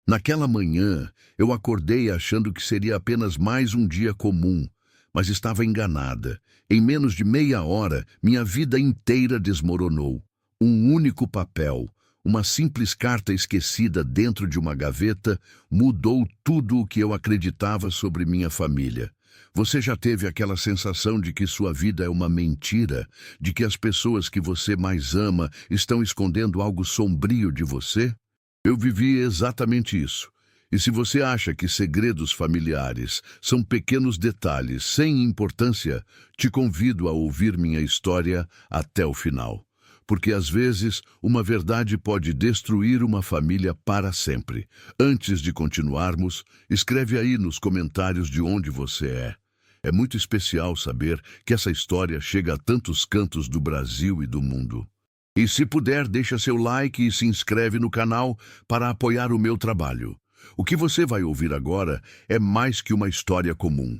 Naquela manhã, eu acordei achando que seria apenas mais um dia comum, mas estava enganada. Em menos de meia hora, minha vida inteira desmoronou. Um único papel, uma simples carta esquecida dentro de uma gaveta, mudou tudo o que eu acreditava sobre minha família. Você já teve aquela sensação de que sua vida é uma mentira? De que as pessoas que você mais ama estão escondendo algo sombrio de você? Eu vivi exatamente isso. E se você acha que segredos familiares são pequenos detalhes sem importância, te convido a ouvir minha história até o final. Porque às vezes uma verdade pode destruir uma família para sempre. Antes de continuarmos, escreve aí nos comentários de onde você é. É muito especial saber que essa história chega a tantos cantos do Brasil e do mundo. E se puder, deixa seu like e se inscreve no canal para apoiar o meu trabalho. O que você vai ouvir agora é mais que uma história comum.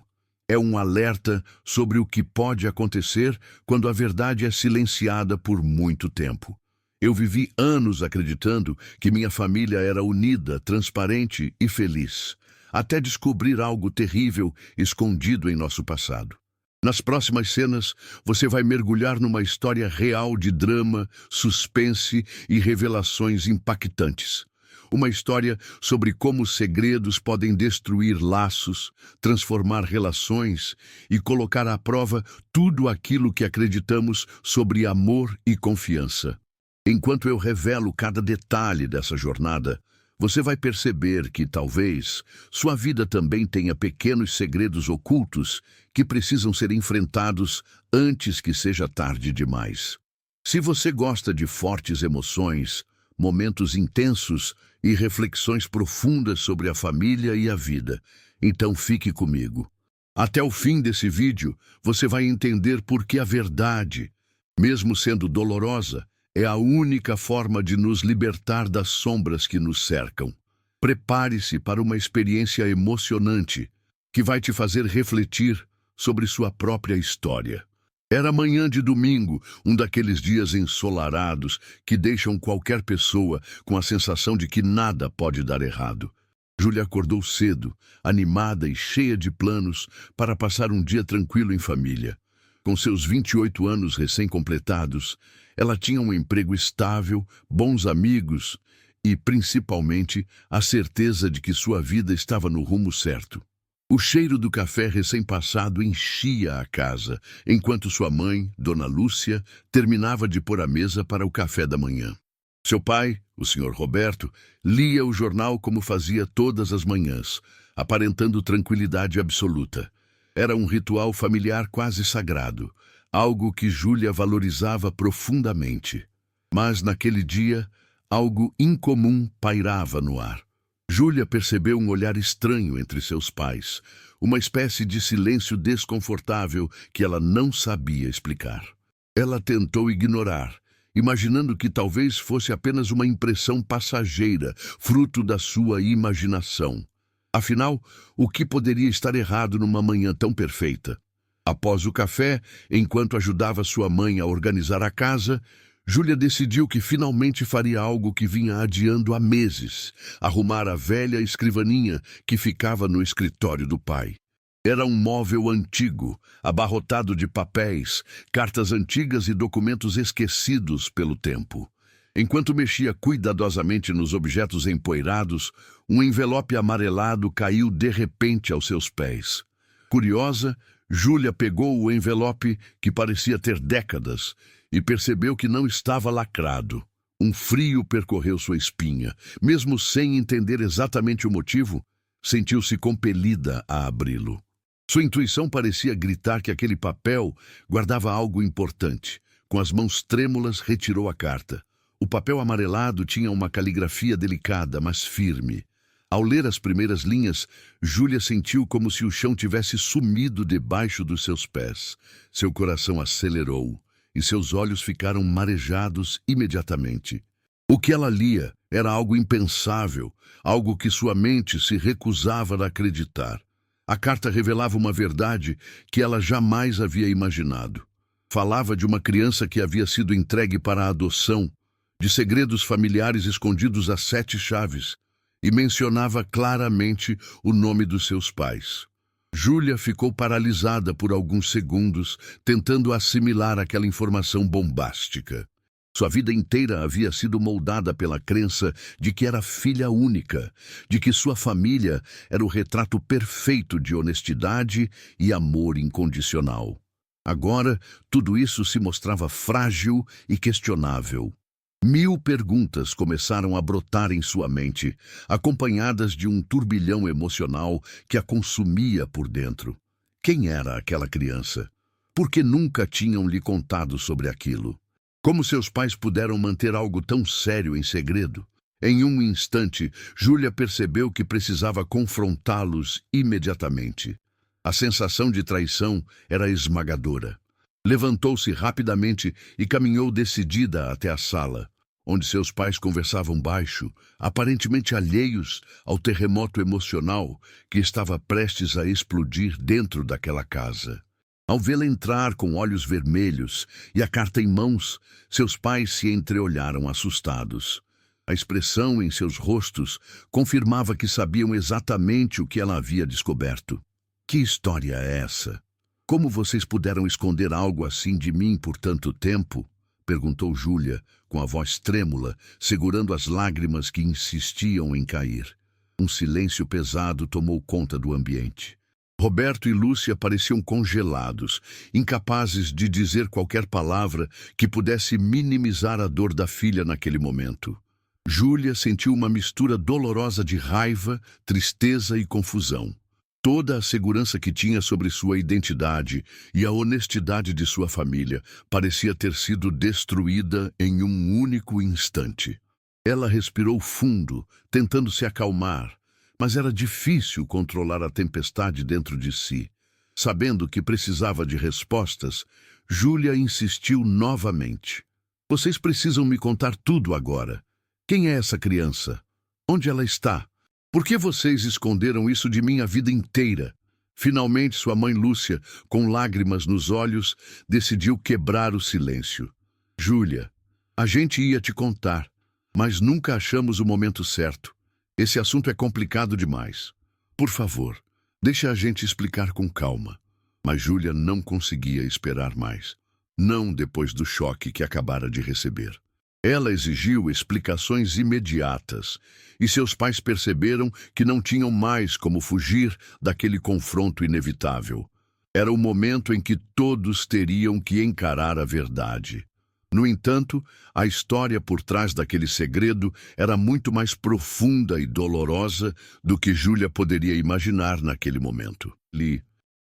É um alerta sobre o que pode acontecer quando a verdade é silenciada por muito tempo. Eu vivi anos acreditando que minha família era unida, transparente e feliz, até descobrir algo terrível escondido em nosso passado. Nas próximas cenas, você vai mergulhar numa história real de drama, suspense e revelações impactantes. Uma história sobre como segredos podem destruir laços, transformar relações e colocar à prova tudo aquilo que acreditamos sobre amor e confiança. Enquanto eu revelo cada detalhe dessa jornada, você vai perceber que, talvez, sua vida também tenha pequenos segredos ocultos que precisam ser enfrentados antes que seja tarde demais. Se você gosta de fortes emoções, momentos intensos e reflexões profundas sobre a família e a vida, então fique comigo. Até o fim desse vídeo, você vai entender por que a verdade, mesmo sendo dolorosa, é a única forma de nos libertar das sombras que nos cercam. Prepare-se para uma experiência emocionante que vai te fazer refletir sobre sua própria história. Era manhã de domingo, um daqueles dias ensolarados que deixam qualquer pessoa com a sensação de que nada pode dar errado. Júlia acordou cedo, animada e cheia de planos para passar um dia tranquilo em família. Com seus 28 anos recém-completados, ela tinha um emprego estável, bons amigos e, principalmente, a certeza de que sua vida estava no rumo certo. O cheiro do café recém-passado enchia a casa, enquanto sua mãe, Dona Lúcia, terminava de pôr a mesa para o café da manhã. Seu pai, o Sr. Roberto, lia o jornal como fazia todas as manhãs, aparentando tranquilidade absoluta. Era um ritual familiar quase sagrado, algo que Júlia valorizava profundamente. Mas, naquele dia, algo incomum pairava no ar. Júlia percebeu um olhar estranho entre seus pais, uma espécie de silêncio desconfortável que ela não sabia explicar. Ela tentou ignorar, imaginando que talvez fosse apenas uma impressão passageira, fruto da sua imaginação. Afinal, o que poderia estar errado numa manhã tão perfeita? Após o café, enquanto ajudava sua mãe a organizar a casa, Júlia decidiu que finalmente faria algo que vinha adiando há meses: arrumar a velha escrivaninha que ficava no escritório do pai. Era um móvel antigo, abarrotado de papéis, cartas antigas e documentos esquecidos pelo tempo. Enquanto mexia cuidadosamente nos objetos empoeirados, um envelope amarelado caiu de repente aos seus pés. Curiosa, Júlia pegou o envelope, que parecia ter décadas, e percebeu que não estava lacrado. Um frio percorreu sua espinha. Mesmo sem entender exatamente o motivo, sentiu-se compelida a abri-lo. Sua intuição parecia gritar que aquele papel guardava algo importante. Com as mãos trêmulas, retirou a carta. O papel amarelado tinha uma caligrafia delicada, mas firme. Ao ler as primeiras linhas, Júlia sentiu como se o chão tivesse sumido debaixo dos seus pés. Seu coração acelerou e seus olhos ficaram marejados imediatamente. O que ela lia era algo impensável, algo que sua mente se recusava a acreditar. A carta revelava uma verdade que ela jamais havia imaginado. Falava de uma criança que havia sido entregue para a adoção, de segredos familiares escondidos a 7 chaves, e mencionava claramente o nome dos seus pais. Júlia ficou paralisada por alguns segundos, tentando assimilar aquela informação bombástica. Sua vida inteira havia sido moldada pela crença de que era filha única, de que sua família era o retrato perfeito de honestidade e amor incondicional. Agora, tudo isso se mostrava frágil e questionável. 1000 perguntas começaram a brotar em sua mente, acompanhadas de um turbilhão emocional que a consumia por dentro. Quem era aquela criança? Por que nunca tinham lhe contado sobre aquilo? Como seus pais puderam manter algo tão sério em segredo? Em um instante, Júlia percebeu que precisava confrontá-los imediatamente. A sensação de traição era esmagadora. Levantou-se rapidamente e caminhou decidida até a sala, onde seus pais conversavam baixo, aparentemente alheios ao terremoto emocional que estava prestes a explodir dentro daquela casa. Ao vê-la entrar com olhos vermelhos e a carta em mãos, seus pais se entreolharam assustados. A expressão em seus rostos confirmava que sabiam exatamente o que ela havia descoberto. Que história é essa? Como vocês puderam esconder algo assim de mim por tanto tempo? Perguntou Júlia, com a voz trêmula, segurando as lágrimas que insistiam em cair. Um silêncio pesado tomou conta do ambiente. Roberto e Lúcia pareciam congelados, incapazes de dizer qualquer palavra que pudesse minimizar a dor da filha naquele momento. Júlia sentiu uma mistura dolorosa de raiva, tristeza e confusão. Toda a segurança que tinha sobre sua identidade e a honestidade de sua família parecia ter sido destruída em um único instante. Ela respirou fundo, tentando se acalmar, mas era difícil controlar a tempestade dentro de si. Sabendo que precisava de respostas, Júlia insistiu novamente. Vocês precisam me contar tudo agora. Quem é essa criança? Onde ela está? Por que vocês esconderam isso de mim a vida inteira? Finalmente, sua mãe Lúcia, com lágrimas nos olhos, decidiu quebrar o silêncio. Júlia, a gente ia te contar, mas nunca achamos o momento certo. Esse assunto é complicado demais. Por favor, deixe a gente explicar com calma. Mas Júlia não conseguia esperar mais. Não depois do choque que acabara de receber. Ela exigiu explicações imediatas, e seus pais perceberam que não tinham mais como fugir daquele confronto inevitável. Era o momento em que todos teriam que encarar a verdade. No entanto, a história por trás daquele segredo era muito mais profunda e dolorosa do que Júlia poderia imaginar naquele momento.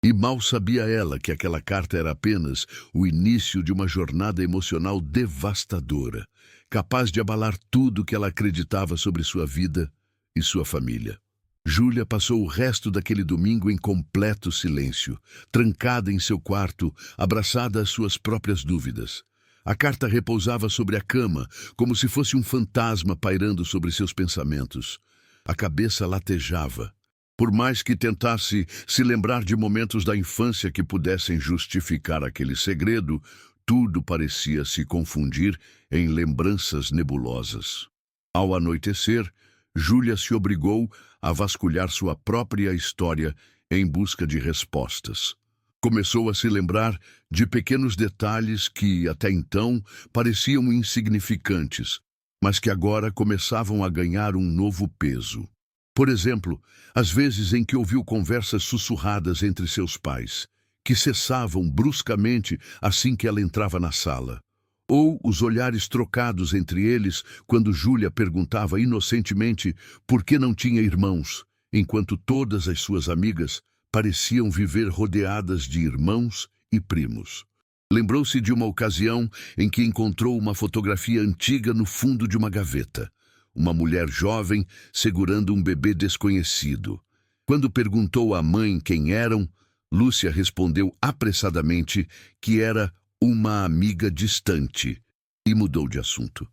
E mal sabia ela que aquela carta era apenas o início de uma jornada emocional devastadora, capaz de abalar tudo que ela acreditava sobre sua vida e sua família. Júlia passou o resto daquele domingo em completo silêncio, trancada em seu quarto, abraçada às suas próprias dúvidas. A carta repousava sobre a cama, como se fosse um fantasma pairando sobre seus pensamentos. A cabeça latejava. Por mais que tentasse se lembrar de momentos da infância que pudessem justificar aquele segredo, tudo parecia se confundir em lembranças nebulosas. Ao anoitecer, Júlia se obrigou a vasculhar sua própria história em busca de respostas. Começou a se lembrar de pequenos detalhes que, até então, pareciam insignificantes, mas que agora começavam a ganhar um novo peso. Por exemplo, as vezes em que ouviu conversas sussurradas entre seus pais, que cessavam bruscamente assim que ela entrava na sala. Ou os olhares trocados entre eles quando Júlia perguntava inocentemente por que não tinha irmãos, enquanto todas as suas amigas pareciam viver rodeadas de irmãos e primos. Lembrou-se de uma ocasião em que encontrou uma fotografia antiga no fundo de uma gaveta. Uma mulher jovem segurando um bebê desconhecido. Quando perguntou à mãe quem eram, Lúcia respondeu apressadamente que era uma amiga distante e mudou de assunto.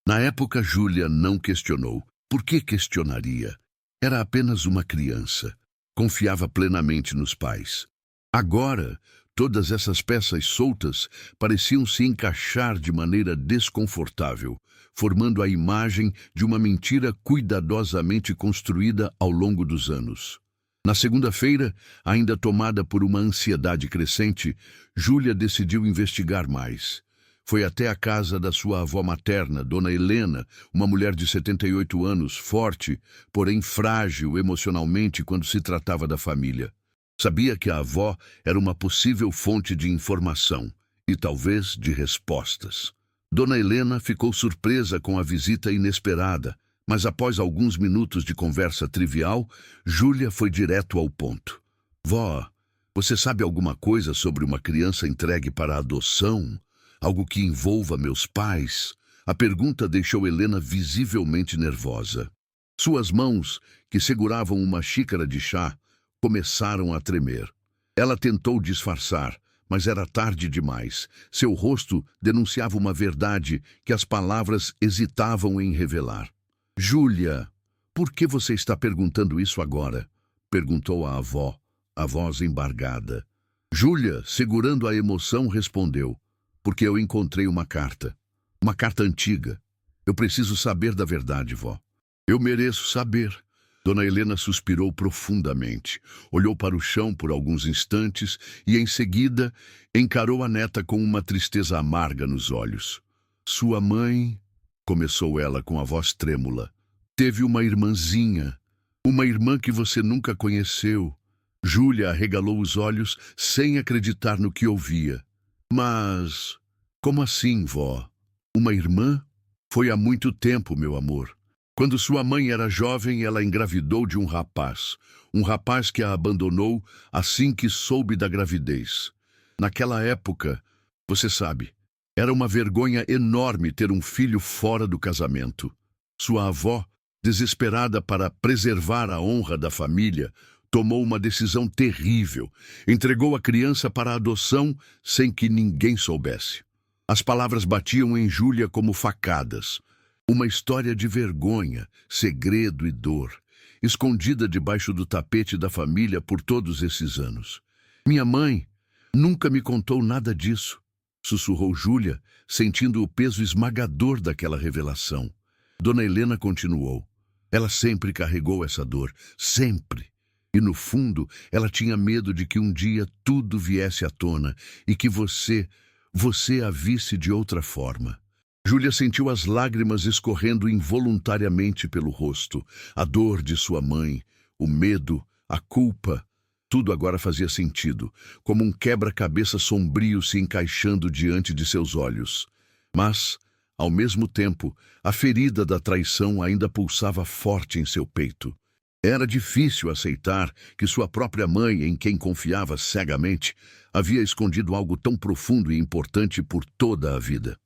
Na época, Júlia não questionou. Por que questionaria? Era apenas uma criança. Confiava plenamente nos pais. Agora, Todas essas peças soltas pareciam se encaixar de maneira desconfortável, formando a imagem de uma mentira cuidadosamente construída ao longo dos anos. Na segunda-feira, ainda tomada por uma ansiedade crescente, Júlia decidiu investigar mais. Foi até a casa da sua avó materna, Dona Helena, uma mulher de 78 anos, forte, porém frágil emocionalmente quando se tratava da família. Sabia que a avó era uma possível fonte de informação e talvez de respostas. Dona Helena ficou surpresa com a visita inesperada, mas após alguns minutos de conversa trivial, Júlia foi direto ao ponto. Vó, você sabe alguma coisa sobre uma criança entregue para adoção? Algo que envolva meus pais? A pergunta deixou Helena visivelmente nervosa. Suas mãos, que seguravam uma xícara de chá, começaram a tremer. Ela tentou disfarçar, mas era tarde demais. Seu rosto denunciava uma verdade que as palavras hesitavam em revelar. Júlia, por que você está perguntando isso agora? Perguntou a avó, a voz embargada. Júlia, segurando a emoção, respondeu. Porque eu encontrei uma carta. Uma carta antiga. Eu preciso saber da verdade, vó. Eu mereço saber. Dona Helena suspirou profundamente, olhou para o chão por alguns instantes e, em seguida, encarou a neta com uma tristeza amarga nos olhos. Sua mãe, começou ela com a voz trêmula, teve uma irmãzinha, uma irmã que você nunca conheceu. Júlia arregalou os olhos sem acreditar no que ouvia. Mas, como assim, vó? Uma irmã? Foi há muito tempo, meu amor. Quando sua mãe era jovem, ela engravidou de um rapaz que a abandonou assim que soube da gravidez. Naquela época, você sabe, era uma vergonha enorme ter um filho fora do casamento. Sua avó, desesperada para preservar a honra da família, tomou uma decisão terrível. Entregou a criança para a adoção sem que ninguém soubesse. As palavras batiam em Júlia como facadas. Uma história de vergonha, segredo e dor, escondida debaixo do tapete da família por todos esses anos. Minha mãe nunca me contou nada disso, sussurrou Júlia, sentindo o peso esmagador daquela revelação. Dona Helena continuou. Ela sempre carregou essa dor, sempre. E no fundo, ela tinha medo de que um dia tudo viesse à tona e que você a visse de outra forma. Júlia sentiu as lágrimas escorrendo involuntariamente pelo rosto, a dor de sua mãe, o medo, a culpa. Tudo agora fazia sentido, como um quebra-cabeça sombrio se encaixando diante de seus olhos. Mas, ao mesmo tempo, a ferida da traição ainda pulsava forte em seu peito. Era difícil aceitar que sua própria mãe, em quem confiava cegamente, havia escondido algo tão profundo e importante por toda a vida.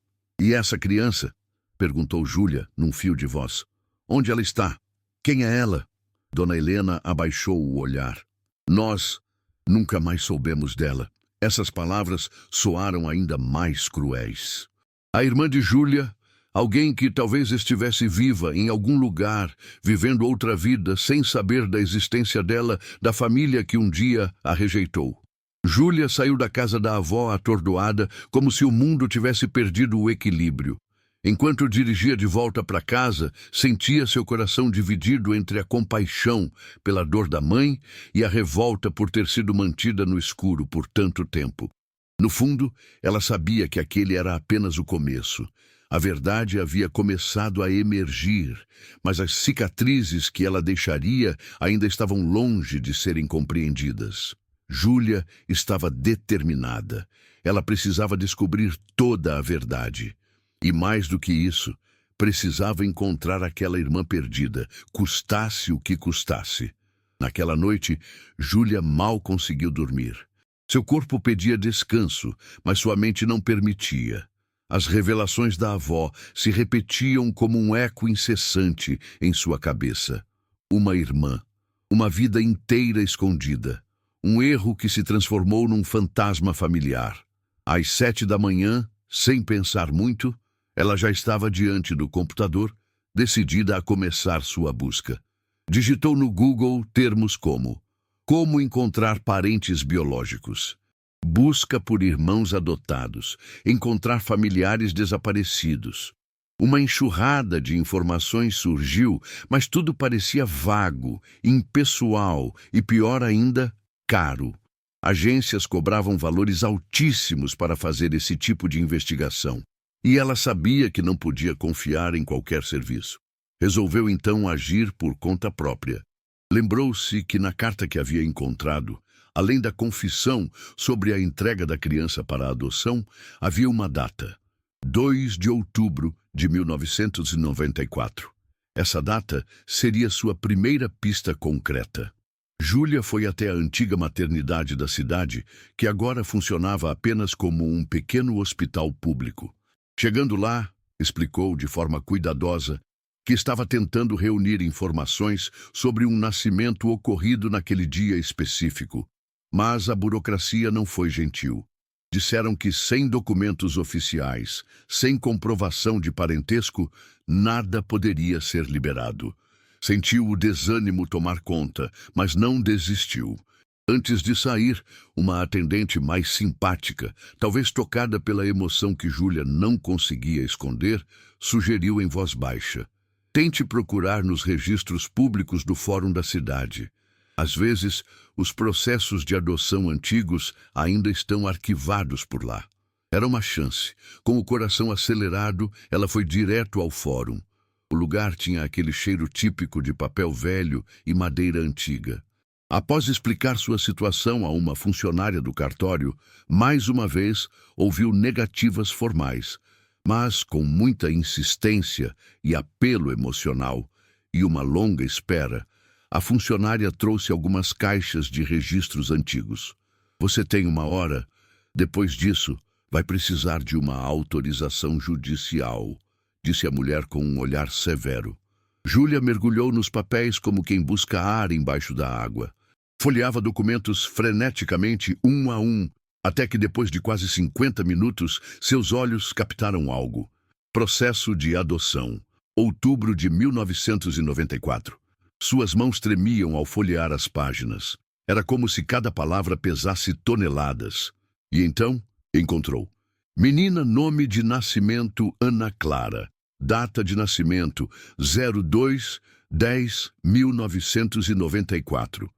E essa criança? Perguntou Júlia, num fio de voz. Onde ela está? Quem é ela? Dona Helena abaixou o olhar. Nós nunca mais soubemos dela. Essas palavras soaram ainda mais cruéis. A irmã de Júlia, alguém que talvez estivesse viva em algum lugar, vivendo outra vida, sem saber da existência dela, da família que um dia a rejeitou. Júlia saiu da casa da avó atordoada, como se o mundo tivesse perdido o equilíbrio. Enquanto dirigia de volta para casa, sentia seu coração dividido entre a compaixão pela dor da mãe e a revolta por ter sido mantida no escuro por tanto tempo. No fundo, ela sabia que aquele era apenas o começo. A verdade havia começado a emergir, mas as cicatrizes que ela deixaria ainda estavam longe de serem compreendidas. Júlia estava determinada. Ela precisava descobrir toda a verdade. E mais do que isso, precisava encontrar aquela irmã perdida, custasse o que custasse. Naquela noite, Júlia mal conseguiu dormir. Seu corpo pedia descanso, mas sua mente não permitia. As revelações da avó se repetiam como um eco incessante em sua cabeça. Uma irmã, uma vida inteira escondida. Um erro que se transformou num fantasma familiar. Às 7 da manhã, sem pensar muito, ela já estava diante do computador, decidida a começar sua busca. Digitou no Google termos como encontrar parentes biológicos, busca por irmãos adotados, encontrar familiares desaparecidos. Uma enxurrada de informações surgiu, mas tudo parecia vago, impessoal e, pior ainda, caro. Agências cobravam valores altíssimos para fazer esse tipo de investigação, e ela sabia que não podia confiar em qualquer serviço. Resolveu então agir por conta própria. Lembrou-se que na carta que havia encontrado, além da confissão sobre a entrega da criança para a adoção, havia uma data: 2 de outubro de 1994. Essa data seria sua primeira pista concreta. Júlia foi até a antiga maternidade da cidade, que agora funcionava apenas como um pequeno hospital público. Chegando lá, explicou de forma cuidadosa que estava tentando reunir informações sobre um nascimento ocorrido naquele dia específico. Mas a burocracia não foi gentil. Disseram que sem documentos oficiais, sem comprovação de parentesco, nada poderia ser liberado. Sentiu o desânimo tomar conta, mas não desistiu. Antes de sair, uma atendente mais simpática, talvez tocada pela emoção que Júlia não conseguia esconder, sugeriu em voz baixa: tente procurar nos registros públicos do Fórum da cidade. Às vezes, os processos de adoção antigos ainda estão arquivados por lá. Era uma chance. Com o coração acelerado, ela foi direto ao fórum. O lugar tinha aquele cheiro típico de papel velho e madeira antiga. Após explicar sua situação a uma funcionária do cartório, mais uma vez ouviu negativas formais, mas com muita insistência e apelo emocional e uma longa espera, a funcionária trouxe algumas caixas de registros antigos. Você tem 1 hora. Depois disso, vai precisar de uma autorização judicial, disse a mulher com um olhar severo. Júlia mergulhou nos papéis como quem busca ar embaixo da água. Folheava documentos freneticamente, um a um, até que depois de quase 50 minutos, seus olhos captaram algo. Processo de adoção. Outubro de 1994. Suas mãos tremiam ao folhear as páginas. Era como se cada palavra pesasse toneladas. E então, encontrou. Menina, nome de nascimento Ana Clara. Data de nascimento 02/10/1994.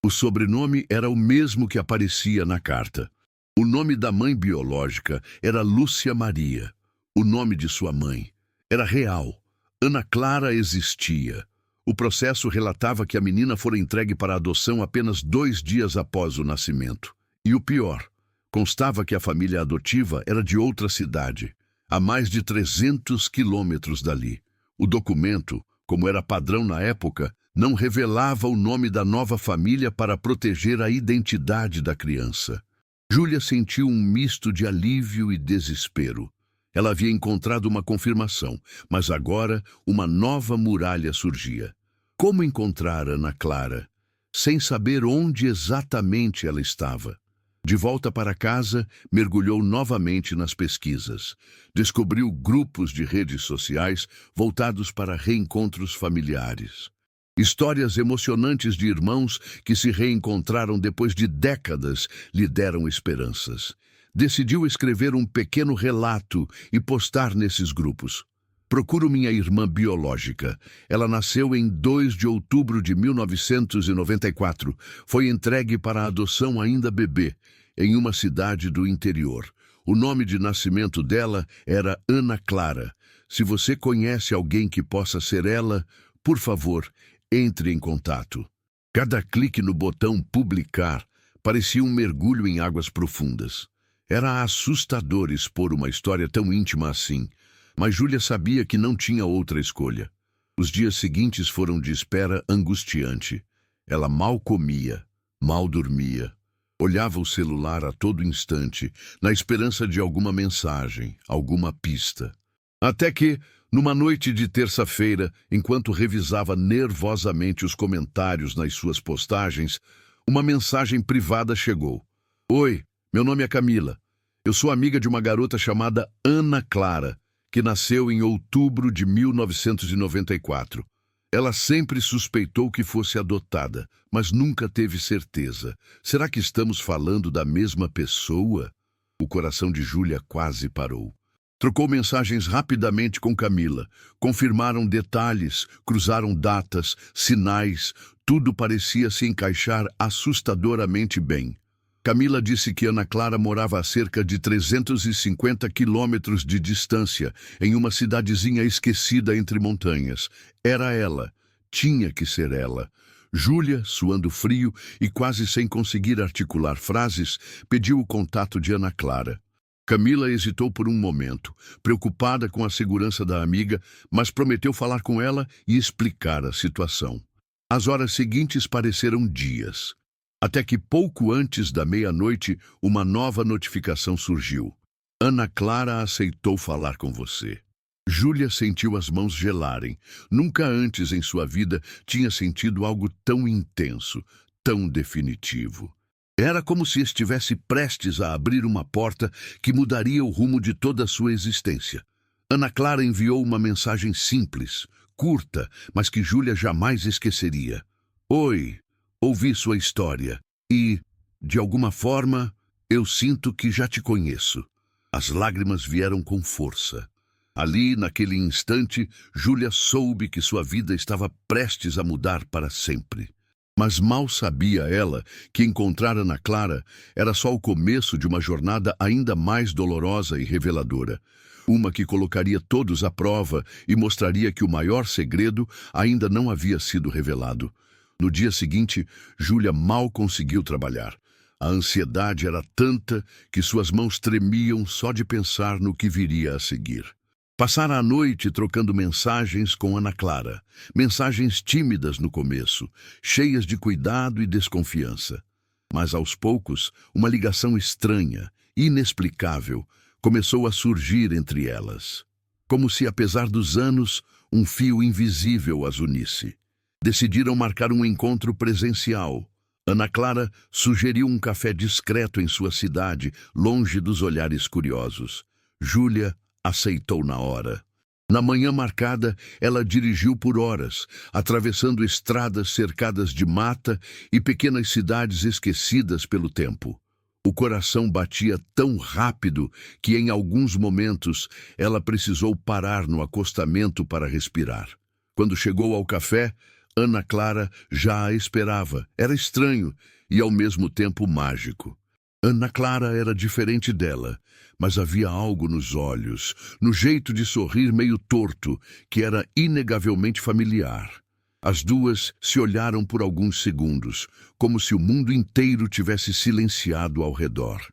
O sobrenome era o mesmo que aparecia na carta. O nome da mãe biológica era Lúcia Maria. O nome de sua mãe era real. Ana Clara existia. O processo relatava que a menina fora entregue para adoção apenas 2 dias após o nascimento. E o pior, constava que a família adotiva era de outra cidade, a mais de 300 quilômetros dali. O documento, como era padrão na época, não revelava o nome da nova família para proteger a identidade da criança. Júlia sentiu um misto de alívio e desespero. Ela havia encontrado uma confirmação, mas agora uma nova muralha surgia. Como encontrar Ana Clara, sem saber onde exatamente ela estava? De volta para casa, mergulhou novamente nas pesquisas. Descobriu grupos de redes sociais voltados para reencontros familiares. Histórias emocionantes de irmãos que se reencontraram depois de décadas lhe deram esperanças. Decidiu escrever um pequeno relato e postar nesses grupos. Procuro minha irmã biológica. Ela nasceu em 2 de outubro de 1994. Foi entregue para adoção ainda bebê, em uma cidade do interior. O nome de nascimento dela era Ana Clara. Se você conhece alguém que possa ser ela, por favor, entre em contato. Cada clique no botão publicar parecia um mergulho em águas profundas. Era assustador expor uma história tão íntima assim, mas Júlia sabia que não tinha outra escolha. Os dias seguintes foram de espera angustiante. Ela mal comia, mal dormia. Olhava o celular a todo instante, na esperança de alguma mensagem, alguma pista. Até que, numa noite de terça-feira, enquanto revisava nervosamente os comentários nas suas postagens, uma mensagem privada chegou. Oi, meu nome é Camila. Eu sou amiga de uma garota chamada Ana Clara, que nasceu em outubro de 1994. Ela sempre suspeitou que fosse adotada, mas nunca teve certeza. Será que estamos falando da mesma pessoa? O coração de Júlia quase parou. Trocou mensagens rapidamente com Camila. Confirmaram detalhes, cruzaram datas, sinais. Tudo parecia se encaixar assustadoramente bem. Camila disse que Ana Clara morava a cerca de 350 quilômetros de distância, em uma cidadezinha esquecida entre montanhas. Era ela. Tinha que ser ela. Júlia, suando frio e quase sem conseguir articular frases, pediu o contato de Ana Clara. Camila hesitou por um momento, preocupada com a segurança da amiga, mas prometeu falar com ela e explicar a situação. As horas seguintes pareceram dias. Até que pouco antes da meia-noite, uma nova notificação surgiu. Ana Clara aceitou falar com você. Júlia sentiu as mãos gelarem. Nunca antes em sua vida tinha sentido algo tão intenso, tão definitivo. Era como se estivesse prestes a abrir uma porta que mudaria o rumo de toda a sua existência. Ana Clara enviou uma mensagem simples, curta, mas que Júlia jamais esqueceria. Oi, ouvi sua história e, de alguma forma, eu sinto que já te conheço. As lágrimas vieram com força. Ali, naquele instante, Júlia soube que sua vida estava prestes a mudar para sempre. Mas mal sabia ela que encontrar Ana Clara era só o começo de uma jornada ainda mais dolorosa e reveladora. Uma que colocaria todos à prova e mostraria que o maior segredo ainda não havia sido revelado. No dia seguinte, Júlia mal conseguiu trabalhar. A ansiedade era tanta que suas mãos tremiam só de pensar no que viria a seguir. Passara a noite trocando mensagens com Ana Clara, mensagens tímidas no começo, cheias de cuidado e desconfiança. Mas aos poucos, uma ligação estranha, inexplicável, começou a surgir entre elas. Como se, apesar dos anos, um fio invisível as unisse. Decidiram marcar um encontro presencial. Ana Clara sugeriu um café discreto em sua cidade, longe dos olhares curiosos. Júlia aceitou na hora. Na manhã marcada, ela dirigiu por horas, atravessando estradas cercadas de mata e pequenas cidades esquecidas pelo tempo. O coração batia tão rápido que, em alguns momentos, ela precisou parar no acostamento para respirar. Quando chegou ao café, Ana Clara já a esperava. Era estranho e, ao mesmo tempo, mágico. Ana Clara era diferente dela, mas havia algo nos olhos, no jeito de sorrir meio torto, que era inegavelmente familiar. As duas se olharam por alguns segundos, como se o mundo inteiro tivesse silenciado ao redor.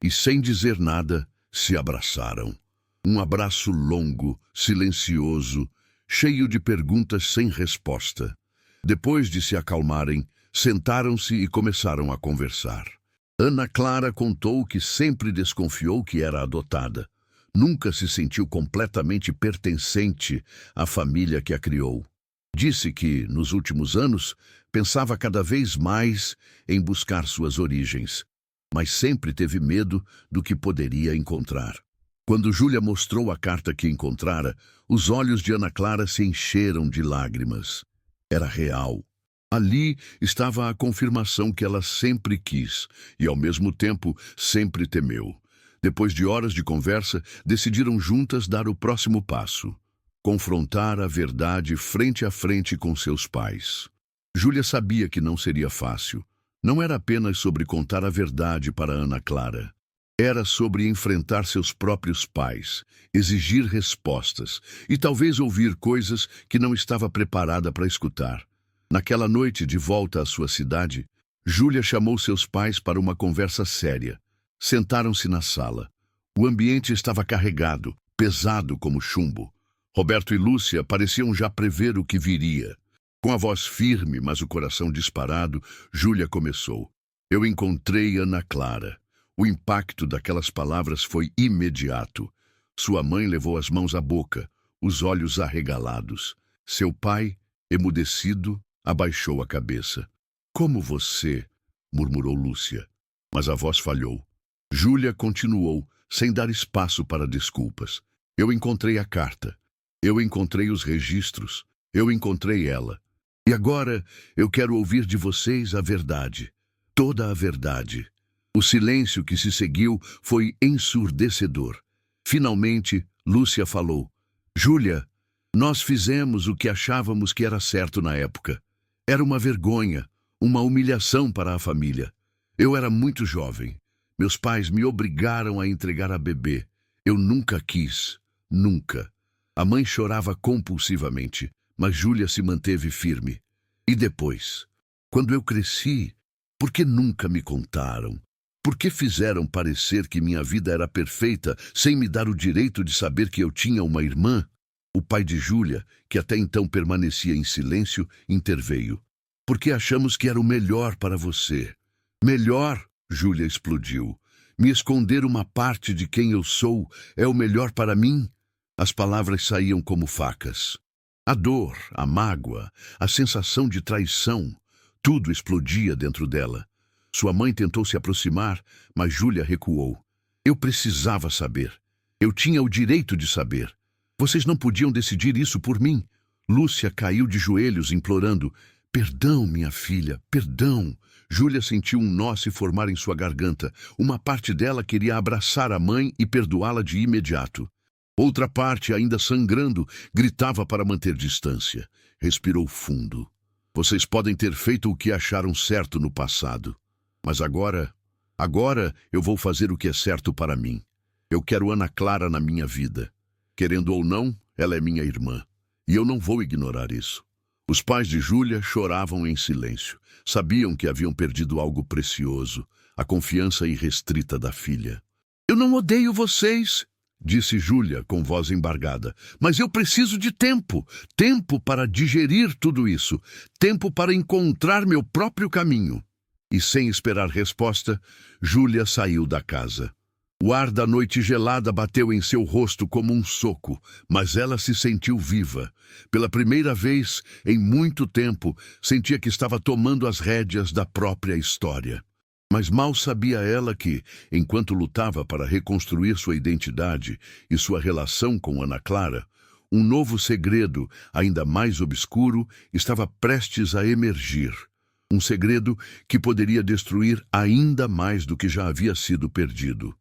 E, sem dizer nada, se abraçaram. Um abraço longo, silencioso, cheio de perguntas sem resposta. Depois de se acalmarem, sentaram-se e começaram a conversar. Ana Clara contou que sempre desconfiou que era adotada. Nunca se sentiu completamente pertencente à família que a criou. Disse que, nos últimos anos, pensava cada vez mais em buscar suas origens, mas sempre teve medo do que poderia encontrar. Quando Júlia mostrou a carta que encontrara, os olhos de Ana Clara se encheram de lágrimas. Era real. Ali estava a confirmação que ela sempre quis e, ao mesmo tempo, sempre temeu. Depois de horas de conversa, decidiram juntas dar o próximo passo: confrontar a verdade frente a frente com seus pais. Júlia sabia que não seria fácil. Não era apenas sobre contar a verdade para Ana Clara. Era sobre enfrentar seus próprios pais, exigir respostas e talvez ouvir coisas que não estava preparada para escutar. Naquela noite, de volta à sua cidade, Júlia chamou seus pais para uma conversa séria. Sentaram-se na sala. O ambiente estava carregado, pesado como chumbo. Roberto e Lúcia pareciam já prever o que viria. Com a voz firme, mas o coração disparado, Júlia começou. Eu encontrei Ana Clara. O impacto daquelas palavras foi imediato. Sua mãe levou as mãos à boca, os olhos arregalados. Seu pai, emudecido, abaixou a cabeça. Como você? Murmurou Lúcia. Mas a voz falhou. Júlia continuou, sem dar espaço para desculpas. Eu encontrei a carta. Eu encontrei os registros. Eu encontrei ela. E agora eu quero ouvir de vocês a verdade. Toda a verdade. O silêncio que se seguiu foi ensurdecedor. Finalmente, Lúcia falou. Júlia, nós fizemos o que achávamos que era certo na época. Era uma vergonha, uma humilhação para a família. Eu era muito jovem. Meus pais me obrigaram a entregar a bebê. Eu nunca quis. Nunca. A mãe chorava compulsivamente, mas Júlia se manteve firme. E depois, quando eu cresci, por que nunca me contaram? Por que fizeram parecer que minha vida era perfeita sem me dar o direito de saber que eu tinha uma irmã? O pai de Júlia, que até então permanecia em silêncio, interveio. Porque achamos que era o melhor para você. Melhor? Júlia explodiu. Me esconder uma parte de quem eu sou é o melhor para mim? As palavras saíam como facas. A dor, a mágoa, a sensação de traição, tudo explodia dentro dela. Sua mãe tentou se aproximar, mas Júlia recuou. Eu precisava saber. Eu tinha o direito de saber. Vocês não podiam decidir isso por mim. Lúcia caiu de joelhos, implorando. Perdão, minha filha, perdão. Júlia sentiu um nó se formar em sua garganta. Uma parte dela queria abraçar a mãe e perdoá-la de imediato. Outra parte, ainda sangrando, gritava para manter distância. Respirou fundo. Vocês podem ter feito o que acharam certo no passado. Mas agora eu vou fazer o que é certo para mim. Eu quero Ana Clara na minha vida. Querendo ou não, ela é minha irmã. E eu não vou ignorar isso. Os pais de Júlia choravam em silêncio. Sabiam que haviam perdido algo precioso, a confiança irrestrita da filha. Eu não odeio vocês, disse Júlia com voz embargada, mas eu preciso de tempo. Tempo para digerir tudo isso. Tempo para encontrar meu próprio caminho. E sem esperar resposta, Júlia saiu da casa. O ar da noite gelada bateu em seu rosto como um soco, mas ela se sentiu viva. Pela primeira vez em muito tempo, sentia que estava tomando as rédeas da própria história. Mas mal sabia ela que, enquanto lutava para reconstruir sua identidade e sua relação com Ana Clara, um novo segredo, ainda mais obscuro, estava prestes a emergir. Um segredo que poderia destruir ainda mais do que já havia sido perdido.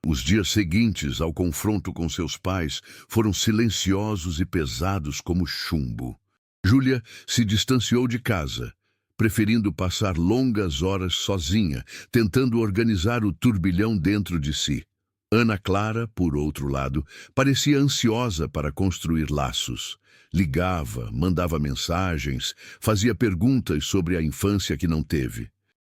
Os dias seguintes ao confronto com seus pais foram silenciosos e pesados como chumbo. Júlia se distanciou de casa, preferindo passar longas horas sozinha, tentando organizar o turbilhão dentro de si. Ana Clara, por outro lado, parecia ansiosa para construir laços. Ligava, mandava mensagens, fazia perguntas sobre a infância que não teve.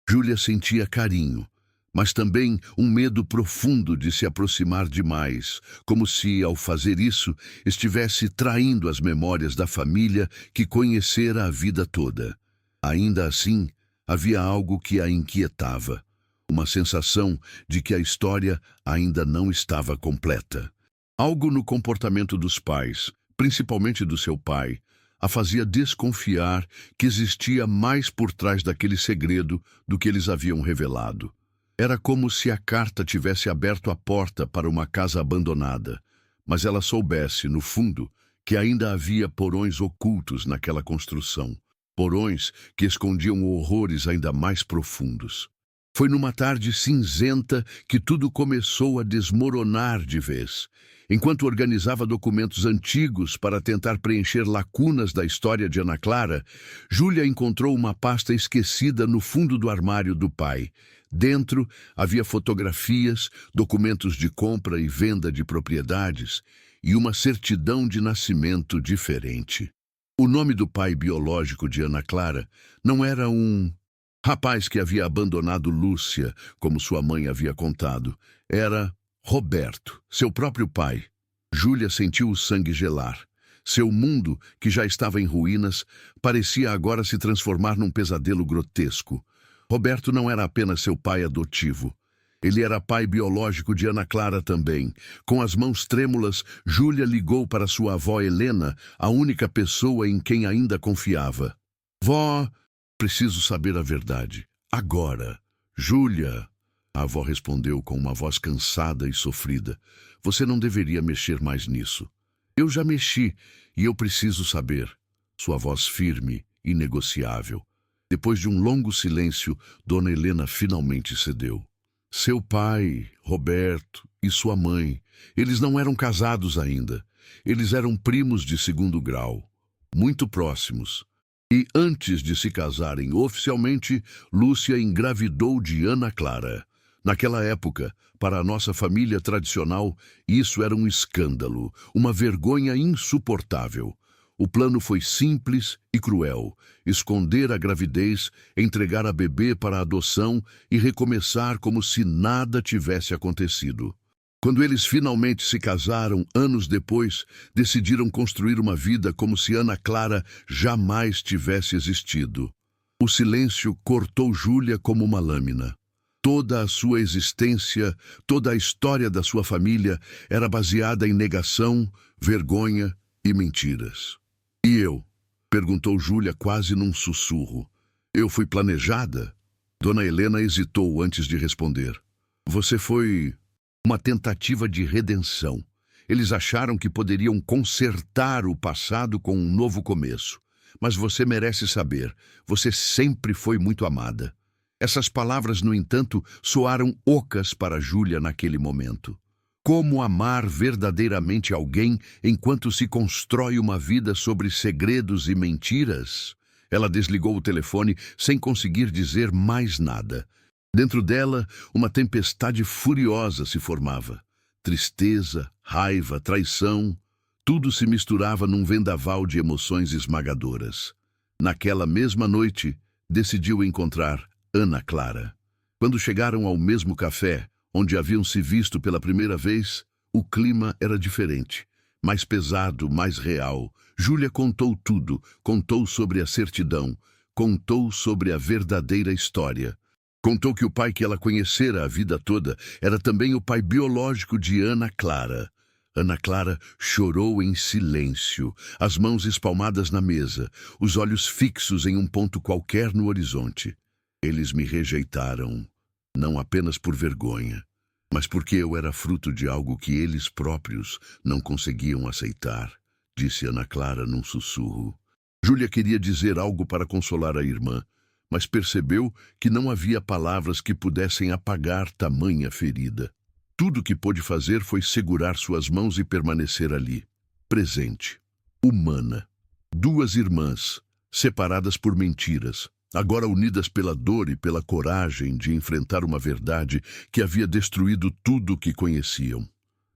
Júlia sentia carinho, mas também um medo profundo de se aproximar demais, como se, ao fazer isso, estivesse traindo as memórias da família que conhecera a vida toda. Ainda assim, havia algo que a inquietava, uma sensação de que a história ainda não estava completa. Algo no comportamento dos pais, principalmente do seu pai, a fazia desconfiar que existia mais por trás daquele segredo do que eles haviam revelado. Era como se a carta tivesse aberto a porta para uma casa abandonada, mas ela soubesse, no fundo, que ainda havia porões ocultos naquela construção, porões que escondiam horrores ainda mais profundos. Foi numa tarde cinzenta que tudo começou a desmoronar de vez. Enquanto organizava documentos antigos para tentar preencher lacunas da história de Ana Clara, Júlia encontrou uma pasta esquecida no fundo do armário do pai. Dentro havia fotografias, documentos de compra e venda de propriedades e uma certidão de nascimento diferente. O nome do pai biológico de Ana Clara não era um rapaz que havia abandonado Lúcia, como sua mãe havia contado. Era Roberto, seu próprio pai. Júlia sentiu o sangue gelar. Seu mundo, que já estava em ruínas, parecia agora se transformar num pesadelo grotesco. Roberto não era apenas seu pai adotivo. Ele era pai biológico de Ana Clara também. Com as mãos trêmulas, Júlia ligou para sua avó Helena, a única pessoa em quem ainda confiava. Vó, preciso saber a verdade. Agora. Júlia, a avó respondeu com uma voz cansada e sofrida. Você não deveria mexer mais nisso. Eu já mexi e eu preciso saber. sua voz firme, inegociável. Depois de um longo silêncio, Dona Helena finalmente cedeu. Seu pai, Roberto, e sua mãe, eles não eram casados ainda. Eles eram primos de segundo grau, muito próximos. E antes de se casarem oficialmente, Lúcia engravidou de Ana Clara. Naquela época, para a nossa família tradicional, isso era um escândalo, uma vergonha insuportável. O plano foi simples e cruel: esconder a gravidez, entregar a bebê para a adoção e recomeçar como se nada tivesse acontecido. Quando eles finalmente se casaram, anos depois, decidiram construir uma vida como se Ana Clara jamais tivesse existido. O silêncio cortou Júlia como uma lâmina. Toda a sua existência, toda a história da sua família era baseada em negação, vergonha e mentiras. E eu? Perguntou Júlia quase num sussurro. Eu fui planejada? Dona Helena hesitou antes de responder. Você foi uma tentativa de redenção. Eles acharam que poderiam consertar o passado com um novo começo. Mas você merece saber, você sempre foi muito amada. Essas palavras, no entanto, soaram ocas para Júlia naquele momento. Como amar verdadeiramente alguém enquanto se constrói uma vida sobre segredos e mentiras? Ela desligou o telefone sem conseguir dizer mais nada. Dentro dela, uma tempestade furiosa se formava. Tristeza, raiva, traição, tudo se misturava num vendaval de emoções esmagadoras. Naquela mesma noite, decidiu encontrar Ana Clara. Quando chegaram ao mesmo café, onde haviam se visto pela primeira vez, o clima era diferente, mais pesado, mais real. Júlia contou tudo, contou sobre a certidão, contou sobre a verdadeira história. Contou que o pai que ela conhecera a vida toda era também o pai biológico de Ana Clara. Ana Clara chorou em silêncio, as mãos espalmadas na mesa, os olhos fixos em um ponto qualquer no horizonte. Eles me rejeitaram, não apenas por vergonha, mas porque eu era fruto de algo que eles próprios não conseguiam aceitar, disse Ana Clara num sussurro. Júlia queria dizer algo para consolar a irmã, mas percebeu que não havia palavras que pudessem apagar tamanha ferida. Tudo que pôde fazer foi segurar suas mãos e permanecer ali, presente, humana. Duas irmãs, separadas por mentiras, agora unidas pela dor e pela coragem de enfrentar uma verdade que havia destruído tudo o que conheciam.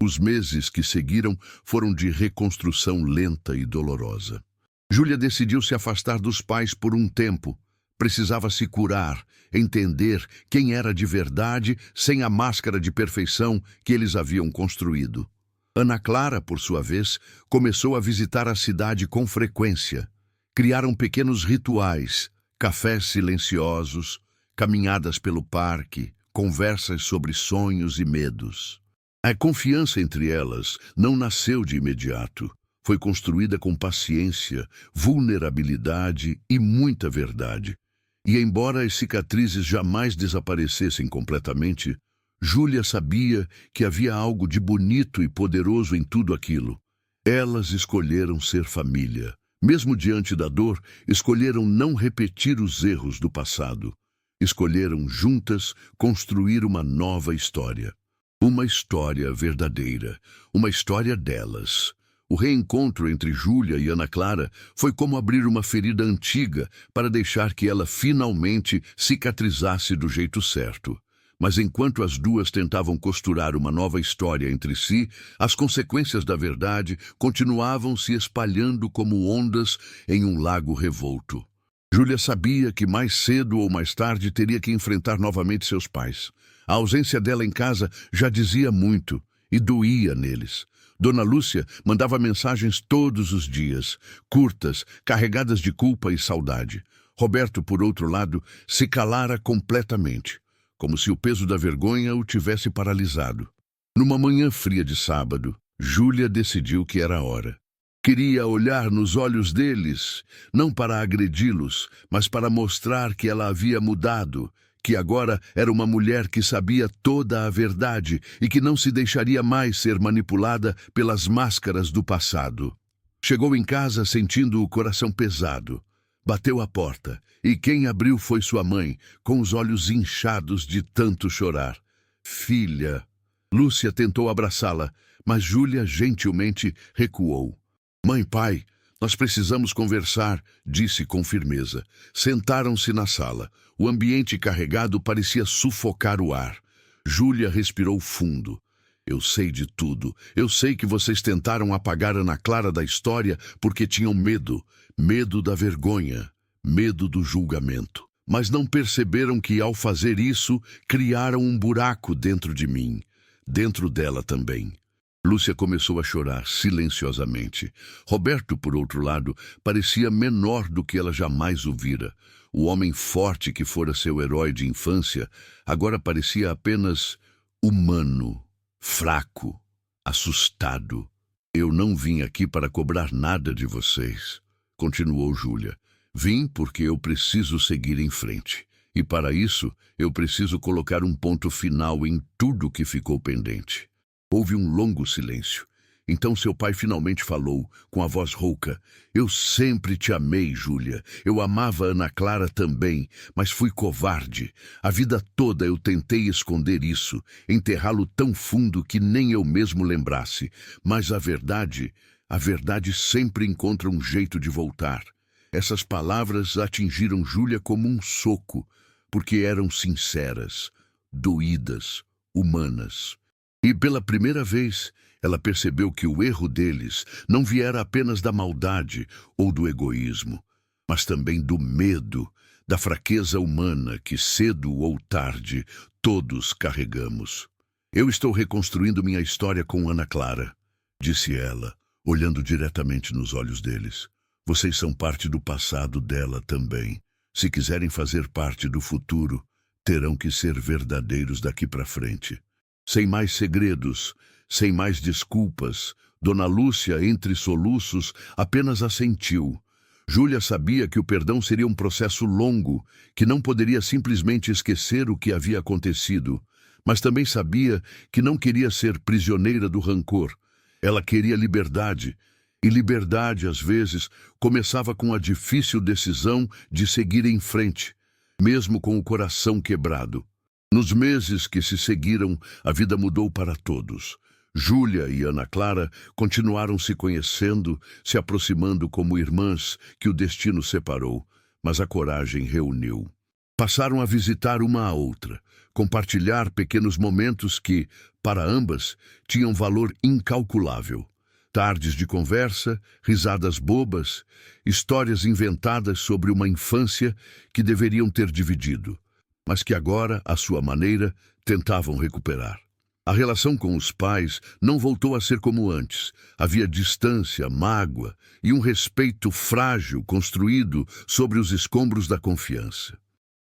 Os meses que seguiram foram de reconstrução lenta e dolorosa. Júlia decidiu se afastar dos pais por um tempo. Precisava se curar, entender quem era de verdade sem a máscara de perfeição que eles haviam construído. Ana Clara, por sua vez, começou a visitar a cidade com frequência. Criaram pequenos rituais, cafés silenciosos, caminhadas pelo parque, conversas sobre sonhos e medos. A confiança entre elas não nasceu de imediato. Foi construída com paciência, vulnerabilidade e muita verdade. E embora as cicatrizes jamais desaparecessem completamente, Júlia sabia que havia algo de bonito e poderoso em tudo aquilo. Elas escolheram ser família. Mesmo diante da dor, escolheram não repetir os erros do passado. Escolheram juntas construir uma nova história. Uma história verdadeira, uma história delas. O reencontro entre Júlia e Ana Clara foi como abrir uma ferida antiga para deixar que ela finalmente cicatrizasse do jeito certo. Mas enquanto as duas tentavam costurar uma nova história entre si, as consequências da verdade continuavam se espalhando como ondas em um lago revolto. Júlia sabia que mais cedo ou mais tarde teria que enfrentar novamente seus pais. A ausência dela em casa já dizia muito e doía neles. Dona Lúcia mandava mensagens todos os dias, curtas, carregadas de culpa e saudade. Roberto, por outro lado, se calara completamente, como se o peso da vergonha o tivesse paralisado. Numa manhã fria de sábado, Júlia decidiu que era a hora. Queria olhar nos olhos deles, não para agredi-los, mas para mostrar que ela havia mudado, que agora era uma mulher que sabia toda a verdade e que não se deixaria mais ser manipulada pelas máscaras do passado. Chegou em casa sentindo o coração pesado. Bateu à porta, e quem abriu foi sua mãe, com os olhos inchados de tanto chorar. Filha. Lúcia tentou abraçá-la, mas Júlia gentilmente recuou. Mãe, pai, nós precisamos conversar, disse com firmeza. Sentaram-se na sala. O ambiente carregado parecia sufocar o ar. Júlia respirou fundo. Eu sei de tudo. Eu sei que vocês tentaram apagar Ana Clara da história porque tinham medo. Medo da vergonha. Medo do julgamento. Mas não perceberam que, ao fazer isso, criaram um buraco dentro de mim. Dentro dela também. Lúcia começou a chorar silenciosamente. Roberto, por outro lado, parecia menor do que ela jamais o vira. O homem forte que fora seu herói de infância, agora parecia apenas humano, fraco, assustado. Eu não vim aqui para cobrar nada de vocês, continuou Júlia. Vim porque eu preciso seguir em frente. E para isso, eu preciso colocar um ponto final em tudo que ficou pendente. Houve um longo silêncio. Então seu pai finalmente falou, com a voz rouca. Eu sempre te amei, Júlia. Eu amava Ana Clara também, mas fui covarde. A vida toda eu tentei esconder isso, enterrá-lo tão fundo que nem eu mesmo lembrasse. Mas a verdade sempre encontra um jeito de voltar. Essas palavras atingiram Júlia como um soco, porque eram sinceras, doídas, humanas. E pela primeira vez, ela percebeu que o erro deles não viera apenas da maldade ou do egoísmo, mas também do medo, da fraqueza humana que cedo ou tarde todos carregamos. Eu estou reconstruindo minha história com Ana Clara, disse ela, olhando diretamente nos olhos deles. Vocês são parte do passado dela também. Se quiserem fazer parte do futuro, terão que ser verdadeiros daqui para frente. Sem mais segredos, sem mais desculpas, Dona Lúcia, entre soluços, apenas assentiu. Júlia sabia que o perdão seria um processo longo, que não poderia simplesmente esquecer o que havia acontecido, mas também sabia que não queria ser prisioneira do rancor. Ela queria liberdade, e liberdade, às vezes, começava com a difícil decisão de seguir em frente, mesmo com o coração quebrado. Nos meses que se seguiram, a vida mudou para todos. Júlia e Ana Clara continuaram se conhecendo, se aproximando como irmãs que o destino separou, mas a coragem reuniu. Passaram a visitar uma a outra, compartilhar pequenos momentos que, para ambas, tinham valor incalculável. Tardes de conversa, risadas bobas, histórias inventadas sobre uma infância que deveriam ter dividido, mas que agora, à sua maneira, tentavam recuperar. A relação com os pais não voltou a ser como antes. Havia distância, mágoa e um respeito frágil construído sobre os escombros da confiança.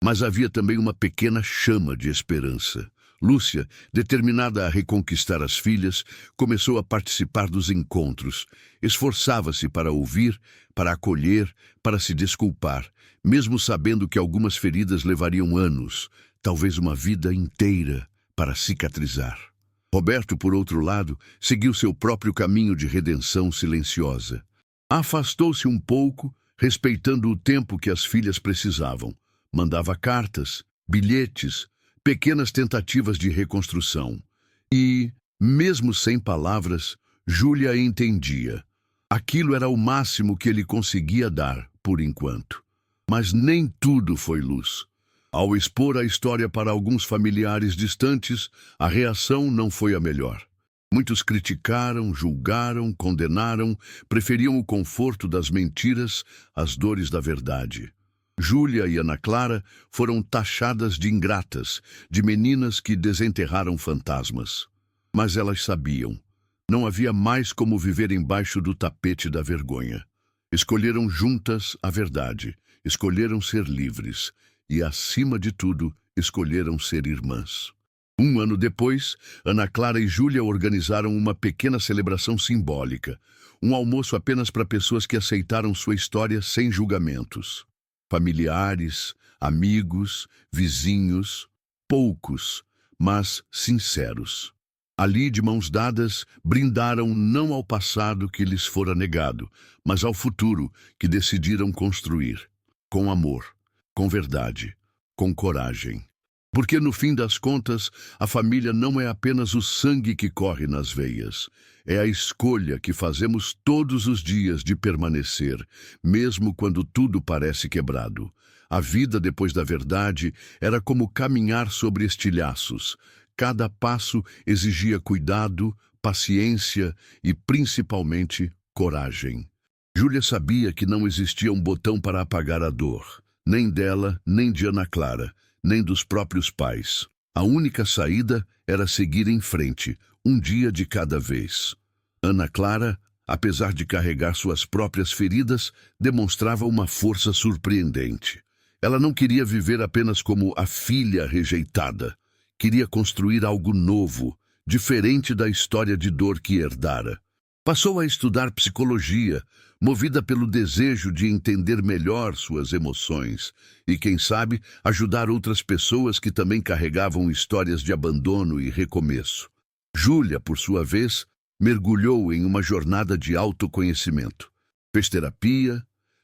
Mas havia também uma pequena chama de esperança. Lúcia, determinada a reconquistar as filhas, começou a participar dos encontros. Esforçava-se para ouvir, para acolher, para se desculpar, mesmo sabendo que algumas feridas levariam anos, talvez uma vida inteira, para cicatrizar. Roberto, por outro lado, seguiu seu próprio caminho de redenção silenciosa. Afastou-se um pouco, respeitando o tempo que as filhas precisavam. Mandava cartas, bilhetes, pequenas tentativas de reconstrução. E, mesmo sem palavras, Júlia entendia. Aquilo era o máximo que ele conseguia dar, por enquanto. Mas nem tudo foi luz. Ao expor a história para alguns familiares distantes, a reação não foi a melhor. Muitos criticaram, julgaram, condenaram, preferiam o conforto das mentiras às dores da verdade. Júlia e Ana Clara foram taxadas de ingratas, de meninas que desenterraram fantasmas. Mas elas sabiam. Não havia mais como viver embaixo do tapete da vergonha. Escolheram juntas a verdade, escolheram ser livres e, acima de tudo, escolheram ser irmãs. Um ano depois, Ana Clara e Júlia organizaram uma pequena celebração simbólica, um almoço apenas para pessoas que aceitaram sua história sem julgamentos. Familiares, amigos, vizinhos, poucos, mas sinceros. Ali, de mãos dadas, brindaram não ao passado que lhes fora negado, mas ao futuro que decidiram construir, com amor, com verdade, com coragem. Porque, no fim das contas, a família não é apenas o sangue que corre nas veias. É a escolha que fazemos todos os dias de permanecer, mesmo quando tudo parece quebrado. A vida depois da verdade era como caminhar sobre estilhaços. Cada passo exigia cuidado, paciência e, principalmente, coragem. Júlia sabia que não existia um botão para apagar a dor, nem dela, nem de Ana Clara, nem dos próprios pais. A única saída era seguir em frente, um dia de cada vez. Ana Clara, apesar de carregar suas próprias feridas, demonstrava uma força surpreendente. Ela não queria viver apenas como a filha rejeitada. Queria construir algo novo, diferente da história de dor que herdara. Passou a estudar psicologia, movida pelo desejo de entender melhor suas emoções e, quem sabe, ajudar outras pessoas que também carregavam histórias de abandono e recomeço. Júlia, por sua vez, mergulhou em uma jornada de autoconhecimento. Fez terapia,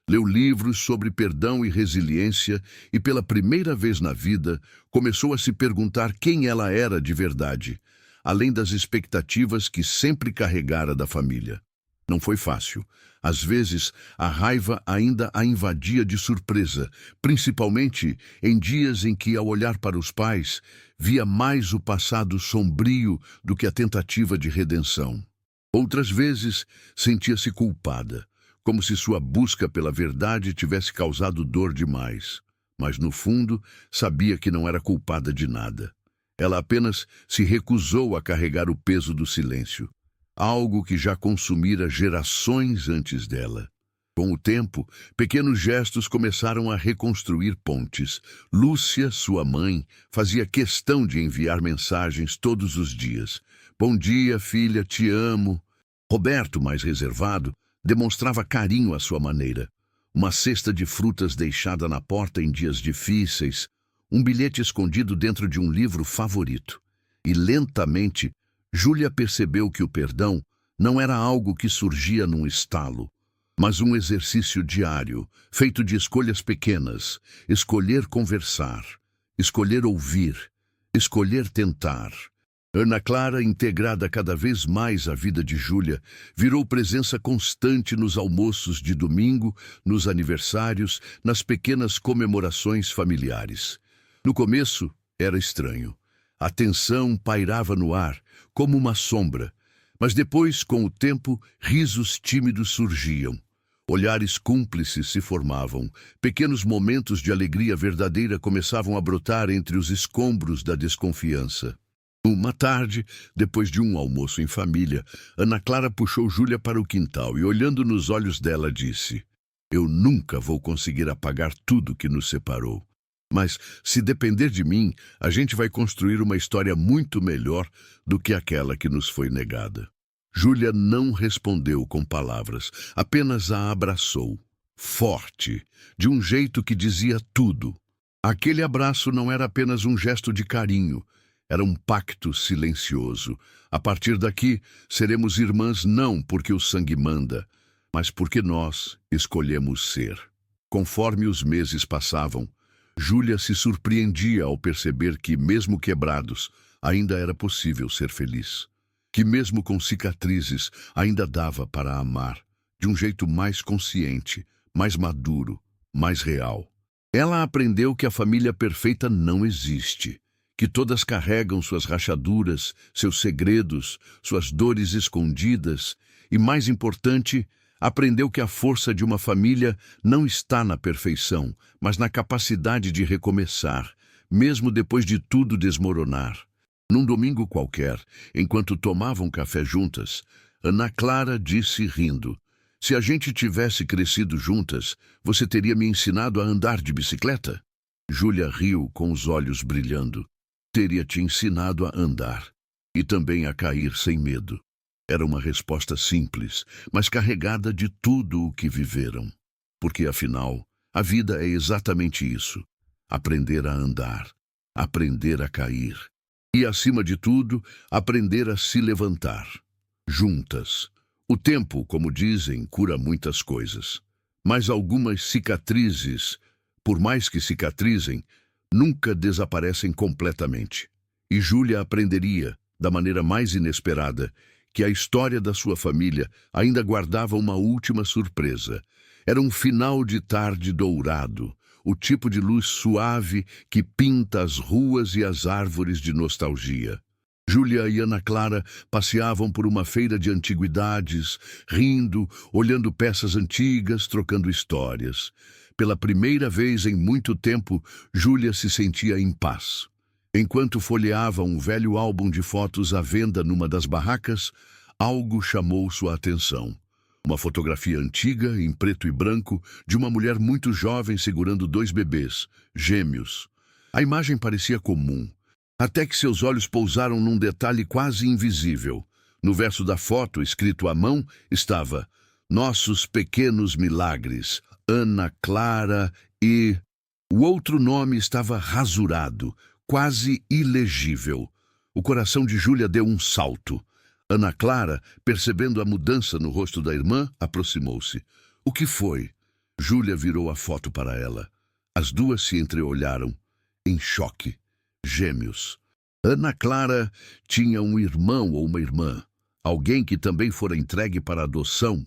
leu livros sobre perdão e resiliência e, pela primeira vez na vida, começou a se perguntar quem ela era de verdade, além das expectativas que sempre carregara da família. Não foi fácil. Às vezes, a raiva ainda a invadia de surpresa, principalmente em dias em que, ao olhar para os pais, via mais o passado sombrio do que a tentativa de redenção. Outras vezes, sentia-se culpada, como se sua busca pela verdade tivesse causado dor demais. Mas, no fundo, sabia que não era culpada de nada. Ela apenas se recusou a carregar o peso do silêncio, algo que já consumira gerações antes dela. Com o tempo, pequenos gestos começaram a reconstruir pontes. Lúcia, sua mãe, fazia questão de enviar mensagens todos os dias. "Bom dia, filha, te amo." Roberto, mais reservado, demonstrava carinho à sua maneira. Uma cesta de frutas deixada na porta em dias difíceis, um bilhete escondido dentro de um livro favorito. E lentamente, Júlia percebeu que o perdão não era algo que surgia num estalo, mas um exercício diário, feito de escolhas pequenas: escolher conversar, escolher ouvir, escolher tentar. Ana Clara, integrada cada vez mais à vida de Júlia, virou presença constante nos almoços de domingo, nos aniversários, nas pequenas comemorações familiares. No começo, era estranho. A tensão pairava no ar, como uma sombra, mas depois, com o tempo, risos tímidos surgiam. Olhares cúmplices se formavam, pequenos momentos de alegria verdadeira começavam a brotar entre os escombros da desconfiança. Uma tarde, depois de um almoço em família, Ana Clara puxou Júlia para o quintal e, olhando nos olhos dela, disse: "Eu nunca vou conseguir apagar tudo que nos separou. Mas, se depender de mim, a gente vai construir uma história muito melhor do que aquela que nos foi negada." Júlia não respondeu com palavras, apenas a abraçou, forte, de um jeito que dizia tudo. Aquele abraço não era apenas um gesto de carinho, era um pacto silencioso. A partir daqui, seremos irmãs não porque o sangue manda, mas porque nós escolhemos ser. Conforme os meses passavam, Júlia se surpreendia ao perceber que, mesmo quebrados, ainda era possível ser feliz. Que mesmo com cicatrizes, ainda dava para amar, de um jeito mais consciente, mais maduro, mais real. Ela aprendeu que a família perfeita não existe, que todas carregam suas rachaduras, seus segredos, suas dores escondidas e, mais importante, aprendeu que a força de uma família não está na perfeição, mas na capacidade de recomeçar, mesmo depois de tudo desmoronar. Num domingo qualquer, enquanto tomavam café juntas, Ana Clara disse rindo: "Se a gente tivesse crescido juntas, você teria me ensinado a andar de bicicleta?" Júlia riu com os olhos brilhando. "Teria te ensinado a andar e também a cair sem medo." Era uma resposta simples, mas carregada de tudo o que viveram. Porque, afinal, a vida é exatamente isso: aprender a andar, aprender a cair, E, acima de tudo, aprender a se levantar. Juntas. O tempo, como dizem, cura muitas coisas. Mas algumas cicatrizes, por mais que cicatrizem, nunca desaparecem completamente. E Júlia aprenderia, da maneira mais inesperada, que a história da sua família ainda guardava uma última surpresa. Era um final de tarde dourado, o tipo de luz suave que pinta as ruas e as árvores de nostalgia. Júlia e Ana Clara passeavam por uma feira de antiguidades, rindo, olhando peças antigas, trocando histórias. Pela primeira vez em muito tempo, Júlia se sentia em paz. Enquanto folheava um velho álbum de fotos à venda numa das barracas, algo chamou sua atenção. Uma fotografia antiga, em preto e branco, de uma mulher muito jovem segurando 2 bebês, gêmeos. A imagem parecia comum, até que seus olhos pousaram num detalhe quase invisível. No verso da foto, escrito à mão, estava "Nossos pequenos milagres, Ana Clara e..." O outro nome estava rasurado, quase ilegível. O coração de Júlia deu um salto. Ana Clara, percebendo a mudança no rosto da irmã, aproximou-se. "O que foi?" Júlia virou a foto para ela. As duas se entreolharam, em choque. Gêmeos. Ana Clara tinha um irmão ou uma irmã, alguém que também fora entregue para adoção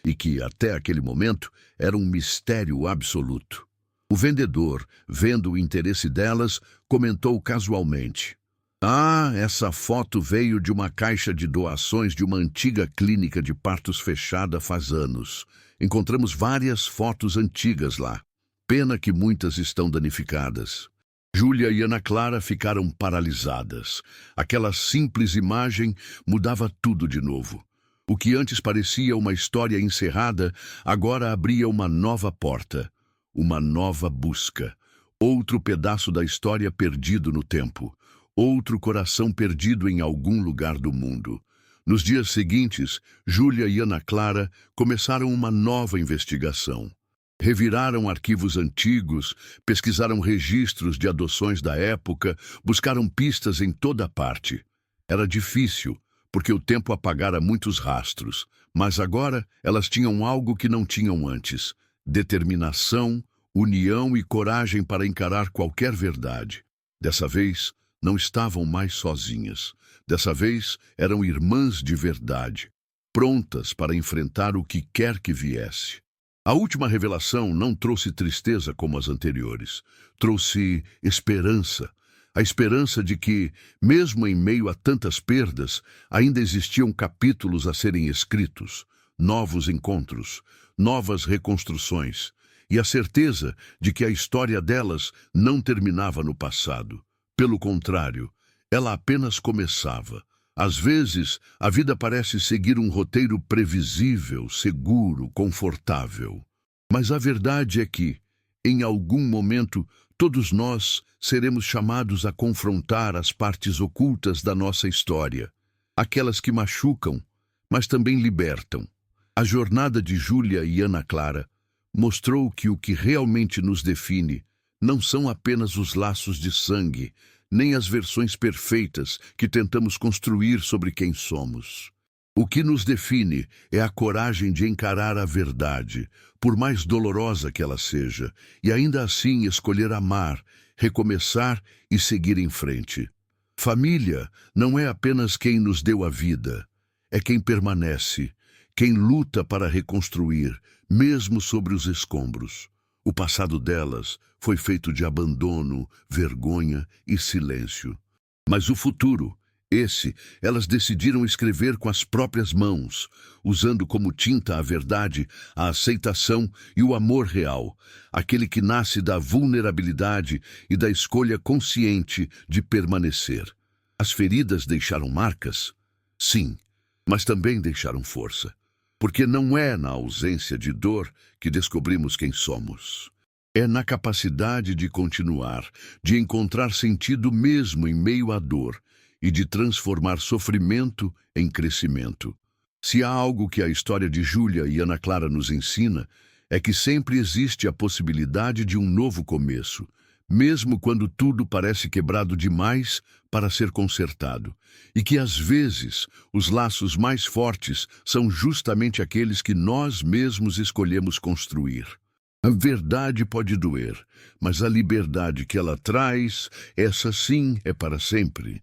e que, até aquele momento, era um mistério absoluto. O vendedor, vendo o interesse delas, comentou casualmente: "Ah, essa foto veio de uma caixa de doações de uma antiga clínica de partos fechada faz anos. Encontramos várias fotos antigas lá. Pena que muitas estão danificadas." Júlia e Ana Clara ficaram paralisadas. Aquela simples imagem mudava tudo de novo. O que antes parecia uma história encerrada, agora abria uma nova porta. Uma nova busca. Outro pedaço da história perdido no tempo. Outro coração perdido em algum lugar do mundo. Nos dias seguintes, Júlia e Ana Clara começaram uma nova investigação. Reviraram arquivos antigos, pesquisaram registros de adoções da época, buscaram pistas em toda parte. Era difícil, porque o tempo apagara muitos rastros, mas agora elas tinham algo que não tinham antes: determinação, união e coragem para encarar qualquer verdade. Dessa vez, não estavam mais sozinhas. Dessa vez, eram irmãs de verdade, prontas para enfrentar o que quer que viesse. A última revelação não trouxe tristeza como as anteriores. Trouxe esperança. A esperança de que, mesmo em meio a tantas perdas, ainda existiam capítulos a serem escritos, novos encontros, novas reconstruções, e a certeza de que a história delas não terminava no passado. Pelo contrário, ela apenas começava. Às vezes, a vida parece seguir um roteiro previsível, seguro, confortável. Mas a verdade é que, em algum momento, todos nós seremos chamados a confrontar as partes ocultas da nossa história. Aquelas que machucam, mas também libertam. A jornada de Júlia e Ana Clara mostrou que o que realmente nos define não são apenas os laços de sangue, nem as versões perfeitas que tentamos construir sobre quem somos. O que nos define é a coragem de encarar a verdade, por mais dolorosa que ela seja, e ainda assim escolher amar, recomeçar e seguir em frente. Família não é apenas quem nos deu a vida, é quem permanece, quem luta para reconstruir, mesmo sobre os escombros. O passado delas foi feito de abandono, vergonha e silêncio. Mas o futuro, esse, elas decidiram escrever com as próprias mãos, usando como tinta a verdade, a aceitação e o amor real, aquele que nasce da vulnerabilidade e da escolha consciente de permanecer. As feridas deixaram marcas? Sim, mas também deixaram força. Porque não é na ausência de dor que descobrimos quem somos. É na capacidade de continuar, de encontrar sentido mesmo em meio à dor e de transformar sofrimento em crescimento. Se há algo que a história de Júlia e Ana Clara nos ensina, é que sempre existe a possibilidade de um novo começo, mesmo quando tudo parece quebrado demais para ser consertado, e que às vezes os laços mais fortes são justamente aqueles que nós mesmos escolhemos construir. A verdade pode doer, mas a liberdade que ela traz, essa sim é para sempre.